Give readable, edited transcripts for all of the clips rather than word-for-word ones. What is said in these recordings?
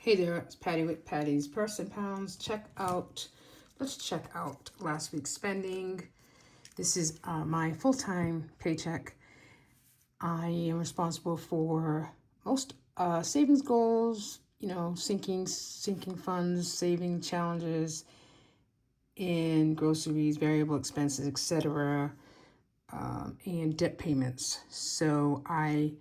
Hey there, it's Patty with Patty's Purse and Pounds. Let's check out last week's spending. This is my full-time paycheck. I am responsible for most savings goals, sinking funds, saving challenges in groceries, variable expenses, etc., and debt payments. So I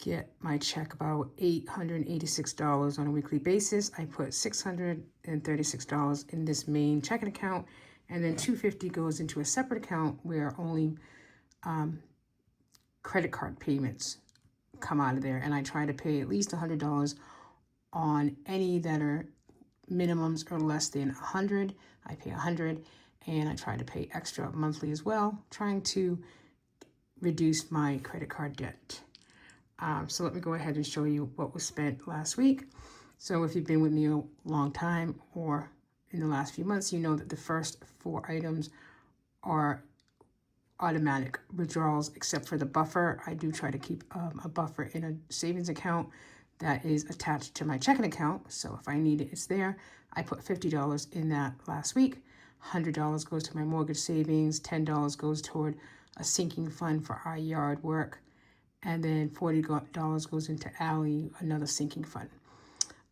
get my check about $886 on a weekly basis. I put $636 in this main checking account, and then $250 goes into a separate account where only credit card payments come out of there, and I try to pay at least $100 on any that are minimums or less than $100. I pay $100, and I try to pay extra monthly as well, trying to reduce my credit card debt. So let me go ahead and show you what was spent last week. So if you've been with me a long time or in the last few months, you know that the first 4 items are automatic withdrawals except for the buffer. I do try to keep a buffer in a savings account that is attached to my checking account. So if I need it, it's there. I put $50 in that last week. $100 goes to my mortgage savings. $10 goes toward a sinking fund for our yard work. And then $40 goes into Allie, another sinking fund.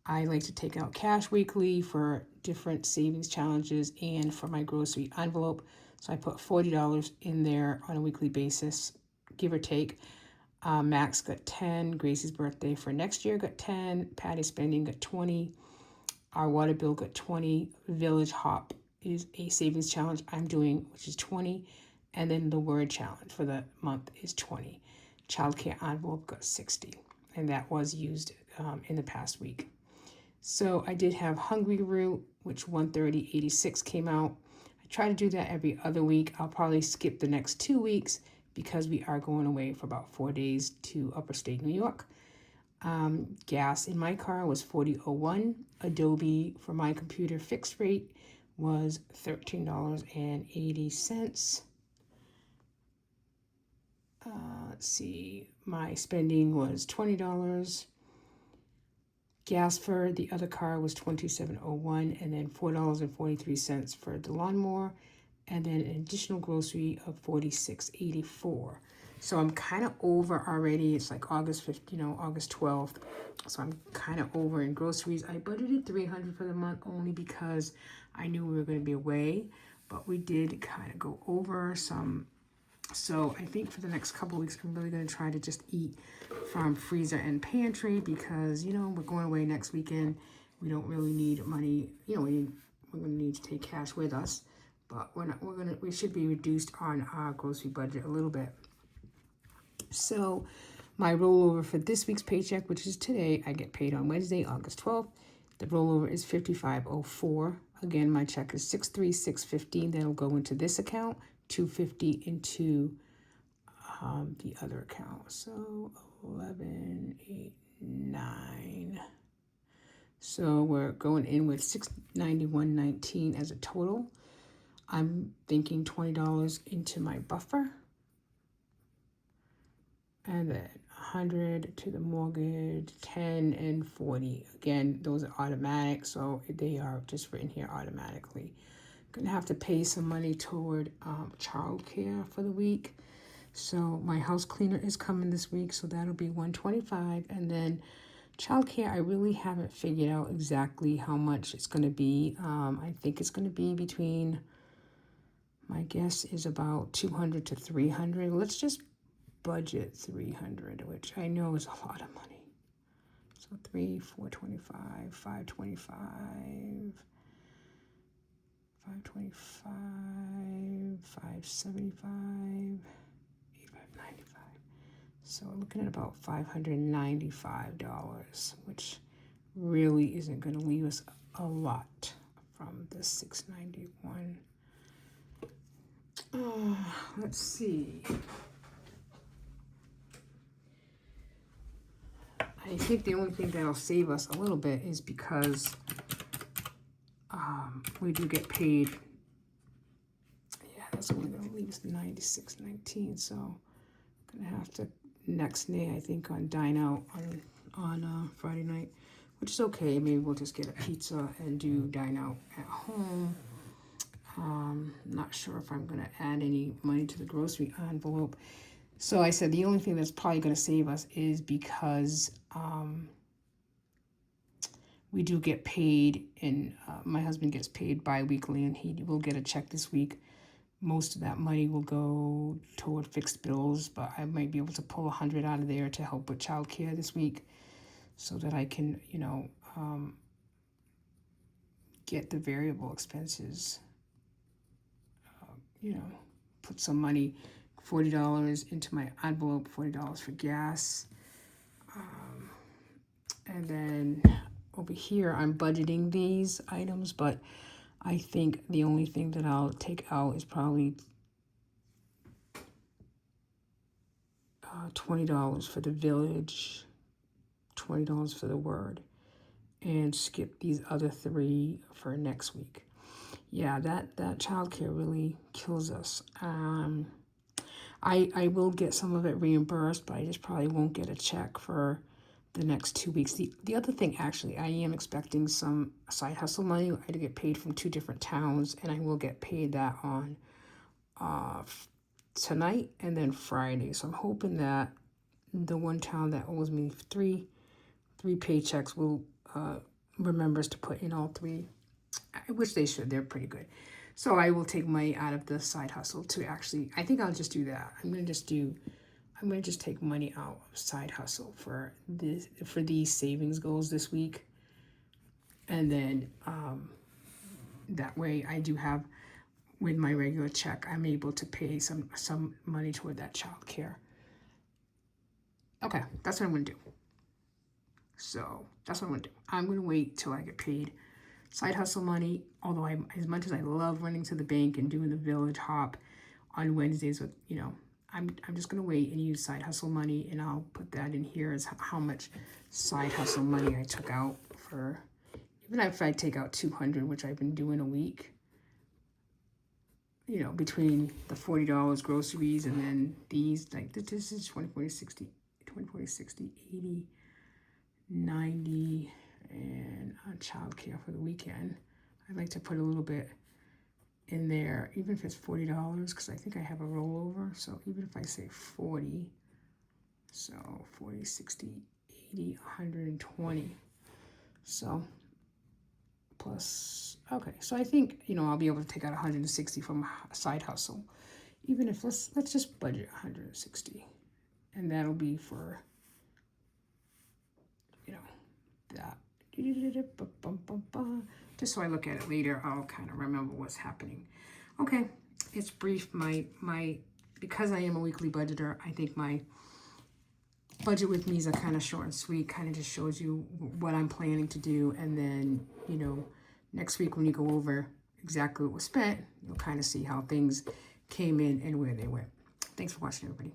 I like to take out cash weekly for different savings challenges and for my grocery envelope. So I put $40 in there on a weekly basis, give or take. Max got 10. Gracie's birthday for next year got 10. Patty's spending got 20. Our water bill got 20. Village Hop is a savings challenge I'm doing, which is 20. And then the word challenge for the month is 20. Childcare envelope got 60, and that was used in the past week. So I did have Hungry Root, which 130.86 came out. I try to do that every other week. I'll probably skip the next 2 weeks because we are going away for about 4 days to upper state New York. Gas in my car was $40.01. Adobe for my computer fixed rate was $13.80. Let's see, my spending was $20. Gas for the other car was $27.01, and then $4.43 for the lawnmower, and then an additional grocery of $46.84. So I'm kind of over already. It's like August 12th. So I'm kind of over in groceries. I budgeted $300 for the month only because I knew we were going to be away, but we did kind of go over some. So I think for the next couple of weeks, I'm really going to try to just eat from freezer and pantry because, we're going away next weekend. We don't really need money. We're going to need to take cash with us, but we should be reduced on our grocery budget a little bit. So my rollover for this week's paycheck, which is today, I get paid on Wednesday, August 12th. The rollover is $55.04. Again, my check is $636.15. That'll go into this account. $250 into the other account. So 11, 8, 9. So we're going in with $691.19 as a total. I'm thinking $20 into my buffer. And then 100 to the mortgage, 10 and 40. Again, those are automatic, so they are just written here automatically. Gonna have to pay some money toward childcare for the week. So my house cleaner is coming this week, so that'll be $125. And then childcare, I really haven't figured out exactly how much it's gonna be. I think it's gonna be between, my guess is about $200 to $300. Let's just budget $300, which I know is a lot of money. So 425, 525. 525, 575, 8595. So we're looking at about $595, which really isn't going to leave us a lot from the $691. Let's see. I think the only thing that'll save us a little bit is because we do get paid. Yeah, that's only going to leave us $96.19. So I'm going to have to next day, I think, on Dine Out on Friday night, which is okay. Maybe we'll just get a pizza and do dine out at home. Not sure if I'm going to add any money to the grocery envelope. So I said the only thing that's probably going to save us is because we do get paid, and my husband gets paid bi-weekly, and he will get a check this week. Most of that money will go toward fixed bills, but I might be able to pull $100 out of there to help with childcare this week so that I can, get the variable expenses, put some money, $40 into my envelope, $40 for gas. And then over here, I'm budgeting these items, but I think the only thing that I'll take out is probably $20 for the village, $20 for the word, and skip these other 3 for next week. Yeah, that childcare really kills us. I will get some of it reimbursed, but I just probably won't get a check for the next 2 weeks. The other thing, actually, I am expecting some side hustle money. I get paid from 2 different towns, and I will get paid that on tonight and then Friday. So I'm hoping that the one town that owes me three paychecks will remembers to put in all 3, which they should. They're pretty good. So I will take money out of the side hustle to actually, I think I'll just do that. I'm going to just take money out of side hustle for these savings goals this week. And then that way I do have, with my regular check, I'm able to pay some money toward that child care. Okay, that's what I'm going to do. So that's what I'm going to do. I'm going to wait till I get paid side hustle money, although as much as I love running to the bank and doing the village hop on Wednesdays with, I'm just going to wait and use side hustle money, and I'll put that in here as how much side hustle money I took out for, even if I take out $200, which I've been doing a week, between the $40 groceries and then these, like this is 20, 40, 60, 80, 90, and on childcare for the weekend. I'd like to put a little bit in there, even if it's $40, because I think I have a rollover. So even if I say 40, so 40, 60, 80, 120. So plus, okay. So I think, I'll be able to take out 160 from a side hustle. Even if, let's just budget 160. And that'll be for, that. Just so I look at it later, I'll kind of remember what's happening. Okay, it's brief. Because I am a weekly budgeter, I think my budget with me is a kind of short and sweet, kind of just shows you what I'm planning to do. And then, next week when you go over exactly what was spent, you'll kind of see how things came in and where they went. Thanks for watching, everybody.